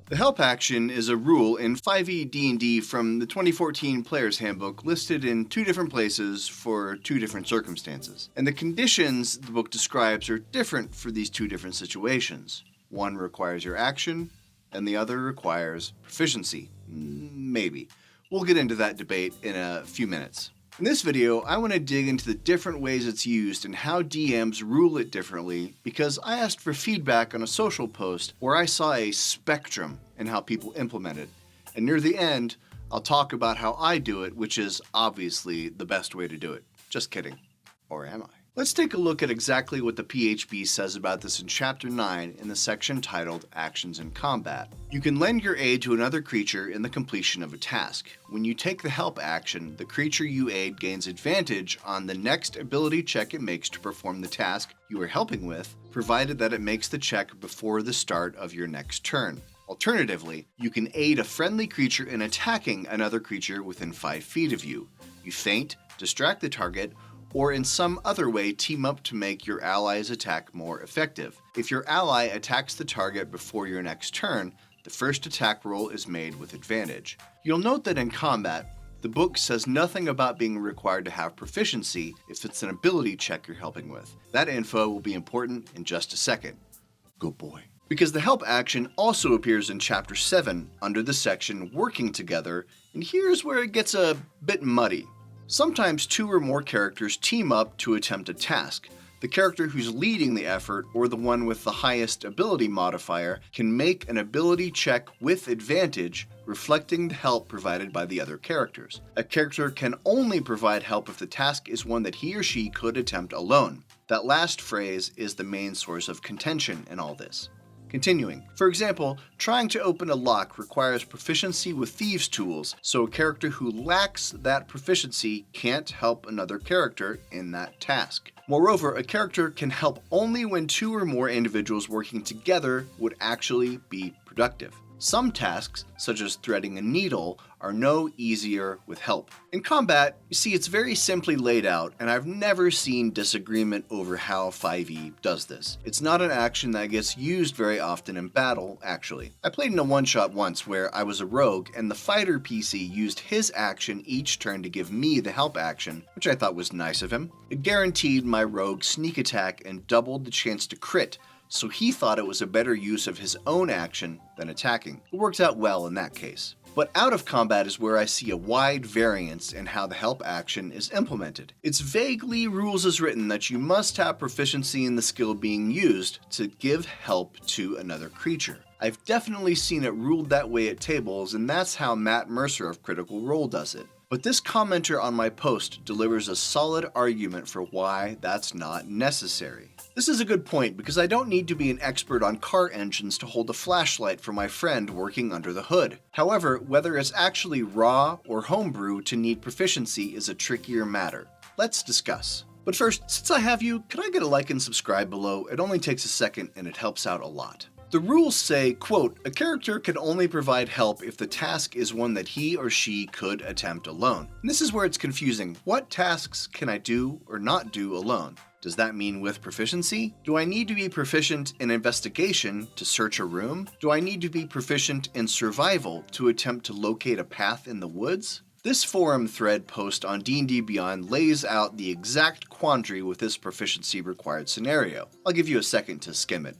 The help action is a rule in 5e D&D from the 2014 Player's Handbook listed in 2 different places for 2 different circumstances. And the conditions the book describes are different for these 2 different situations. One requires your action, and the other requires proficiency. Maybe. We'll get into that debate in a few minutes. In this video, I want to dig into the different ways it's used and how DMs rule it differently because I asked for feedback on a social post where I saw a spectrum in how people implement it. And near the end, I'll talk about how I do it, which is obviously the best way to do it. Just kidding. Or am I? Let's take a look at exactly what the PHB says about this in Chapter 9 in the section titled Actions in Combat. You can lend your aid to another creature in the completion of a task. When you take the help action, the creature you aid gains advantage on the next ability check it makes to perform the task you are helping with, provided that it makes the check before the start of your next turn. Alternatively, you can aid a friendly creature in attacking another creature within 5 feet of you. You feint, distract the target, or in some other way team up to make your ally's attack more effective. If your ally attacks the target before your next turn, the first attack roll is made with advantage. You'll note that in combat, the book says nothing about being required to have proficiency if it's an ability check you're helping with. That info will be important in just a second. Good boy. Because the help action also appears in Chapter 7 under the section Working Together, and here's where it gets a bit muddy. Sometimes 2 or more characters team up to attempt a task. The character who's leading the effort, or the one with the highest ability modifier, can make an ability check with advantage, reflecting the help provided by the other characters. A character can only provide help if the task is one that he or she could attempt alone. That last phrase is the main source of contention in all this. Continuing. For example, trying to open a lock requires proficiency with thieves' tools, so a character who lacks that proficiency can't help another character in that task. Moreover, a character can help only when 2 or more individuals working together would actually be productive. Some tasks, such as threading a needle, are no easier with help. In combat, you see it's very simply laid out, and I've never seen disagreement over how 5e does this. It's not an action that gets used very often in battle, actually. I played in a one-shot once where I was a rogue, and the fighter PC used his action each turn to give me the help action, which I thought was nice of him. It guaranteed my rogue sneak attack and doubled the chance to crit, so he thought it was a better use of his own action than attacking. It worked out well in that case. But out of combat is where I see a wide variance in how the help action is implemented. It's vaguely rules as written that you must have proficiency in the skill being used to give help to another creature. I've definitely seen it ruled that way at tables, and that's how Matt Mercer of Critical Role does it. But this commenter on my post delivers a solid argument for why that's not necessary. This is a good point because I don't need to be an expert on car engines to hold a flashlight for my friend working under the hood. However, whether it's actually raw or homebrew to need proficiency is a trickier matter. Let's discuss. But first, since I have you, could I get a like and subscribe below? It only takes a second and it helps out a lot. The rules say, quote, a character can only provide help if the task is one that he or she could attempt alone. And this is where it's confusing. What tasks can I do or not do alone? Does that mean with proficiency? Do I need to be proficient in investigation to search a room? Do I need to be proficient in survival to attempt to locate a path in the woods? This forum thread post on D&D Beyond lays out the exact quandary with this proficiency required scenario. I'll give you a second to skim it.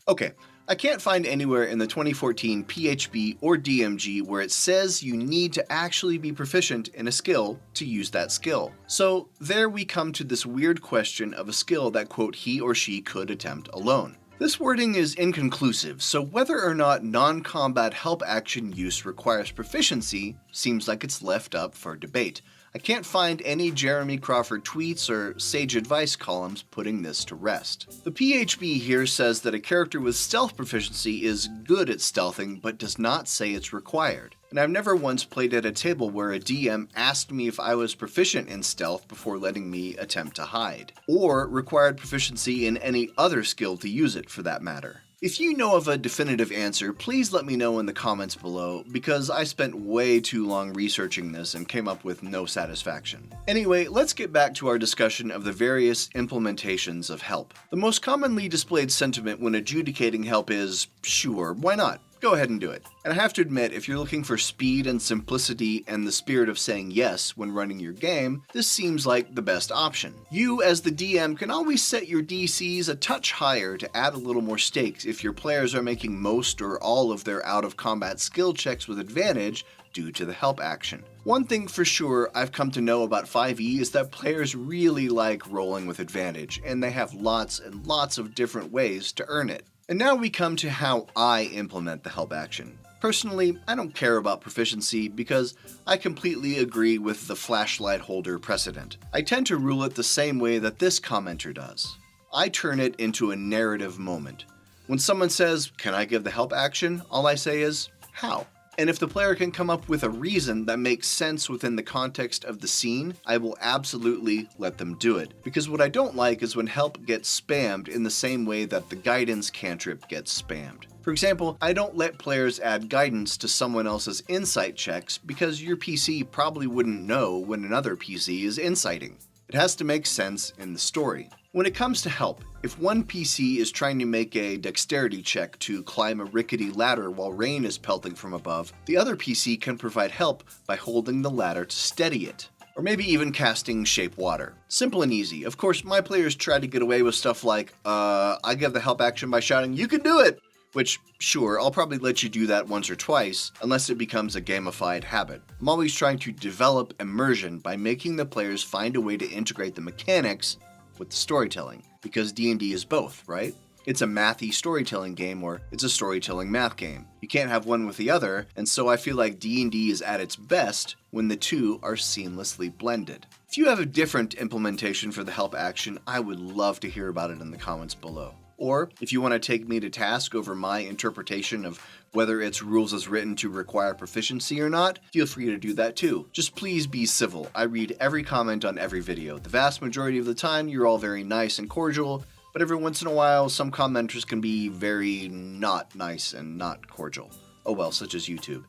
Okay, I can't find anywhere in the 2014 PHB or DMG where it says you need to actually be proficient in a skill to use that skill. So there we come to this weird question of a skill that, quote, he or she could attempt alone. This wording is inconclusive, so whether or not non-combat help action use requires proficiency seems like it's left up for debate. I can't find any Jeremy Crawford tweets or sage advice columns putting this to rest. The PHB here says that a character with stealth proficiency is good at stealthing, but does not say it's required. And I've never once played at a table where a DM asked me if I was proficient in stealth before letting me attempt to hide, or required proficiency in any other skill to use it for that matter. If you know of a definitive answer, please let me know in the comments below, because I spent way too long researching this and came up with no satisfaction. Anyway, let's get back to our discussion of the various implementations of help. The most commonly displayed sentiment when adjudicating help is, sure, why not? Go ahead and do it. And I have to admit, if you're looking for speed and simplicity and the spirit of saying yes when running your game, this seems like the best option. You, as the DM, can always set your DCs a touch higher to add a little more stakes if your players are making most or all of their out-of-combat skill checks with advantage due to the help action. One thing for sure I've come to know about 5e is that players really like rolling with advantage, and they have lots and lots of different ways to earn it. And now we come to how I implement the help action. Personally, I don't care about proficiency because I completely agree with the flashlight holder precedent. I tend to rule it the same way that this commenter does. I turn it into a narrative moment. When someone says, "Can I give the help action?" all I say is, "How?" And if the player can come up with a reason that makes sense within the context of the scene, I will absolutely let them do it. Because what I don't like is when help gets spammed in the same way that the guidance cantrip gets spammed. For example, I don't let players add guidance to someone else's insight checks because your PC probably wouldn't know when another PC is insighting. It has to make sense in the story. When it comes to help, if one PC is trying to make a dexterity check to climb a rickety ladder while rain is pelting from above, the other PC can provide help by holding the ladder to steady it. Or maybe even casting Shape Water. Simple and easy. Of course, my players try to get away with stuff like, I give the help action by shouting, "You can do it!" Which, sure, I'll probably let you do that once or twice, unless it becomes a gamified habit. I'm always trying to develop immersion by making the players find a way to integrate the mechanics with the storytelling, because D&D is both, right? It's a mathy storytelling game, or it's a storytelling math game. You can't have one with the other, and so I feel like D&D is at its best when the two are seamlessly blended. If you have a different implementation for the help action, I would love to hear about it in the comments below. Or, if you want to take me to task over my interpretation of whether it's rules as written to require proficiency or not, feel free to do that too. Just please be civil. I read every comment on every video. The vast majority of the time, you're all very nice and cordial, but every once in a while, some commenters can be very not nice and not cordial. Oh well, such as YouTube.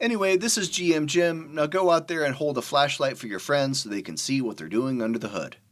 Anyway, this is GM Jim. Now go out there and hold a flashlight for your friends so they can see what they're doing under the hood.